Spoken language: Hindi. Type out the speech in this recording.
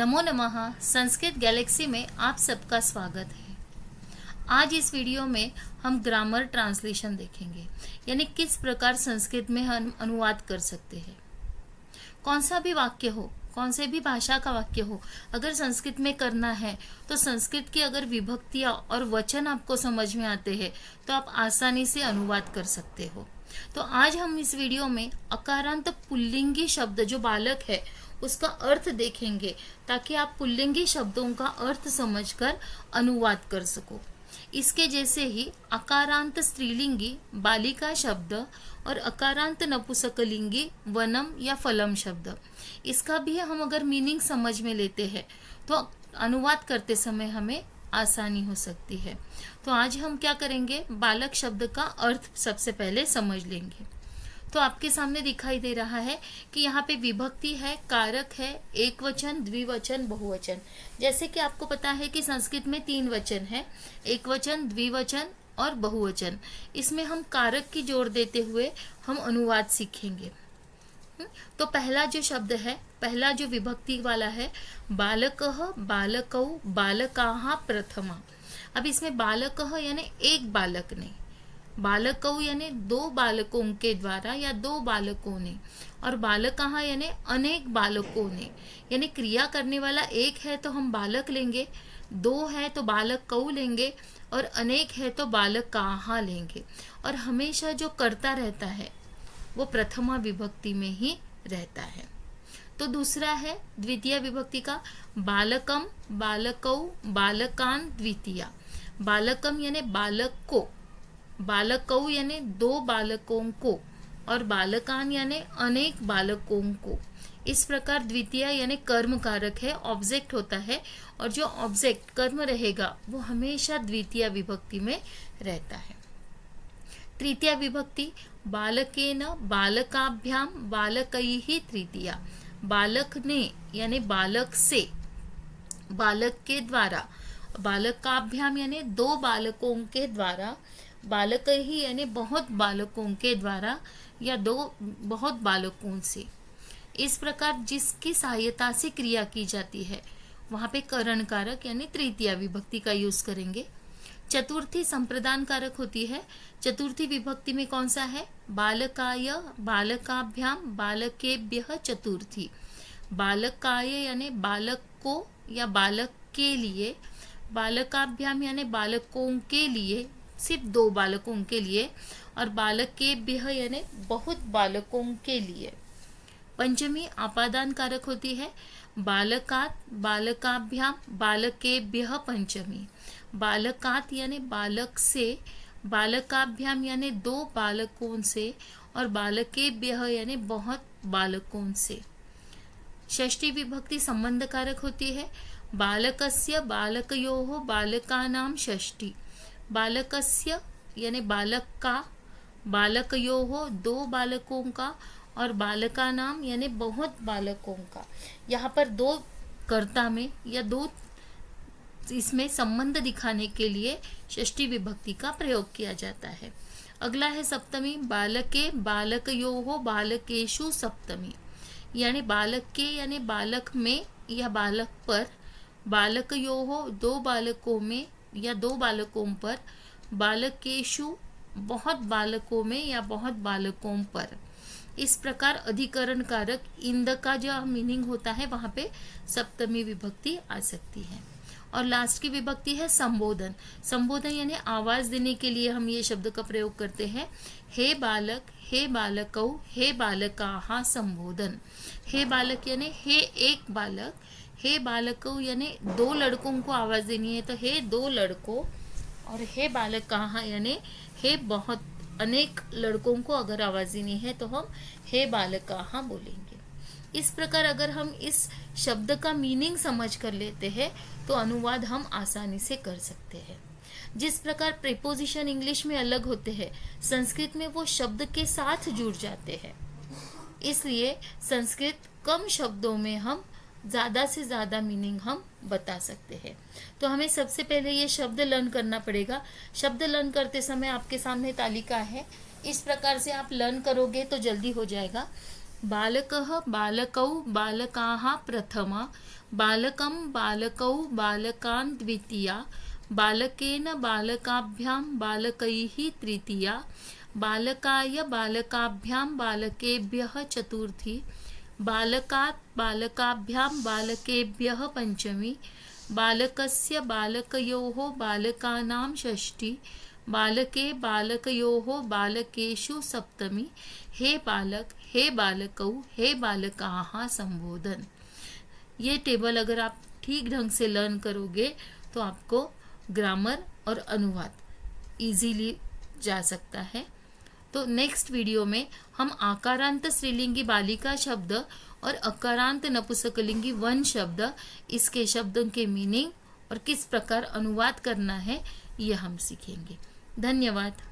नमो नमः। संस्कृत गैलेक्सी में आप सबका स्वागत है। आज इस वीडियो में हम ग्रामर ट्रांसलेशन देखेंगे, यानी किस प्रकार संस्कृत में हम अनुवाद कर सकते हैं। कौन सा भी वाक्य हो, कौन से भी भाषा का वाक्य हो, अगर संस्कृत में करना है तो संस्कृत की अगर विभक्तियां और वचन आपको समझ में आते हैं तो आप आसानी से अनुवाद कर सकते हो। तो आज हम इस वीडियो में अकारांत पुल्लिंगी शब्द जो बालक है उसका अर्थ देखेंगे, ताकि आप पुल्लिंगी शब्दों का अर्थ समझकर अनुवाद कर सको। इसके जैसे ही अकारांत स्त्रीलिंगी बालिका शब्द और अकारांत नपुंसकलिंगी वनम या फलम शब्द, इसका भी हम अगर मीनिंग समझ में लेते हैं तो अनुवाद करते समय हमें आसानी हो सकती है। तो आज हम क्या करेंगे, बालक शब्द का अर्थ सबसे पहले समझ लेंगे। तो आपके सामने दिखाई दे रहा है कि यहाँ पे विभक्ति है, कारक है, एक वचन, द्विवचन, बहुवचन। जैसे कि आपको पता है कि संस्कृत में 3 वचन है, एक वचन, द्विवचन और बहुवचन। इसमें हम कारक की जोड़ देते हुए हम अनुवाद सीखेंगे। तो पहला जो शब्द है, पहला जो विभक्ति वाला है, बालकः, बालकौ, बालकाः प्रथमा। अब इसमें बालकः यानी एक बालक ने, बालकौ यानी 2 बालकों के द्वारा या 2 बालकों ने, और बालकाः यानी अनेक बालकों ने, यानी क्रिया करने वाला एक है तो हम बालक लेंगे, 2 है तो बालकौ लेंगे, और अनेक है तो बालकाः लेंगे। और हमेशा जो करता रहता है वो प्रथमा विभक्ति में ही रहता है। तो दूसरा है द्वितीय विभक्ति का, बालकम, बालकौ, बालकान द्वितीया। बालकम यानी बालक को, बालकौ यानी 2 बालकों को, और बालकान यानी अनेक बालकों को। इस प्रकार द्वितीय यानी कर्म कारक है, ऑब्जेक्ट होता है, और जो ऑब्जेक्ट कर्म रहेगा वो हमेशा द्वितीय विभक्ति में रहता है। तृतीय विभक्ति, बालकेन, बालकाभ्याम, बालकैः तृतीया। बालक ने यानी बालक से, बालक के द्वारा, बालकाभ्याम यानी 2 बालकों के द्वारा, बालकैः यानी बहुत बालकों के द्वारा या 2 बहुत बालकों से। इस प्रकार जिसकी सहायता से क्रिया की जाती है वहां पे करण कारक यानी तृतीय विभक्ति का यूज करेंगे। चतुर्थी संप्रदान कारक होती है। चतुर्थी विभक्ति में कौन सा है, बालकाय, बालकाभ्याम, बालकेभ्यः चतुर्थी। बालकाय यानी बालक को या बालक के लिए, बालकाभ्याम यानी बालकों के लिए, सिर्फ 2 बालकों के लिए, और बालकेभ्यः यानी बहुत बालकों के लिए। पंचमी आपादान कारक होती है। बालकात, बालकाभ्याम, बालकेभ्यः पंचमी। बालकात यानी बालक से, बालकाभ्याम यानी 2 बालकों से, और बालकेभ्यः यानी बहुत बालकों से। षष्ठी विभक्ति संबंध कारक होती है। बालकस्य, बालकयोः, बालकानां षष्ठी। बालकस्य यानी बालक का, बालकयोः 2 बालकों का, और बालकानाम यानी बहुत बालकों का। यहाँ पर 2 कर्ता में या 2 इसमें संबंध दिखाने के लिए षष्ठी विभक्ति का प्रयोग किया जाता है। अगला है सप्तमी, बालके, बालकयोः, बालकेषु सप्तमी। यानी बालक के यानी बालक में या बालक पर, बालकयोः 2 बालकों में या 2 बालकों पर, बालकेषु बहुत बालकों में या बहुत बालकों पर। इस प्रकार अधिकरण कारक इंद का जो मीनिंग होता है वहां पे सप्तमी विभक्ति आ सकती है। और लास्ट की विभक्ति है संबोधन। संबोधन यानी आवाज देने के लिए हम ये शब्द का प्रयोग करते हैं। हे बालक, हे बालकौ, हे बालकाः संबोधन। हे बालक यानी हे एक बालक, हे बालकौ यानी 2 लड़कों को आवाज देनी है तो हे 2 लड़कों, और हे बालकाः यानी हे बहुत अनेक लड़कों को अगर आवाज देनी है तो हम हे बालकाः बोलेंगे। इस प्रकार अगर हम इस शब्द का मीनिंग समझ कर लेते हैं तो अनुवाद हम आसानी से कर सकते हैं। जिस प्रकार प्रीपोजिशन इंग्लिश में अलग होते हैं, संस्कृत में वो शब्द के साथ जुड़ जाते हैं। इसलिए संस्कृत कम शब्दों में हम ज़्यादा से ज़्यादा मीनिंग हम बता सकते हैं। तो हमें सबसे पहले ये शब्द लर्न करना पड़ेगा। शब्द लर्न करते समय आपके सामने तालिका है, इस प्रकार से आप लर्न करोगे तो जल्दी हो जाएगा। बालकः बालकौ बालकाः प्रथमा, बालकं बालकौ बालकान् द्वितीया, बालकेन बालकाभ्यां बालकैः तृतीया, बालकाय बालकाभ्यां बालकेभ्यः चतुर्थी, बालकात् बालकाभ्यां बालकेभ्यः पंचमी, बालकस्य बालकयोः बालकानां षष्ठी, बालके बालकयोः बालकेषु सप्तमी। हे बालक, हे बालकौ, हे बालकाः संबोधन। ये टेबल अगर आप ठीक ढंग से लर्न करोगे तो आपको ग्रामर और अनुवाद इजीली जा सकता है। तो नेक्स्ट वीडियो में हम आकारांत स्त्रीलिंगी बालिका शब्द और अकारांत नपुंसकलिंगी वन शब्द, इसके शब्दों के मीनिंग और किस प्रकार अनुवाद करना है, यह हम सीखेंगे। धन्यवाद।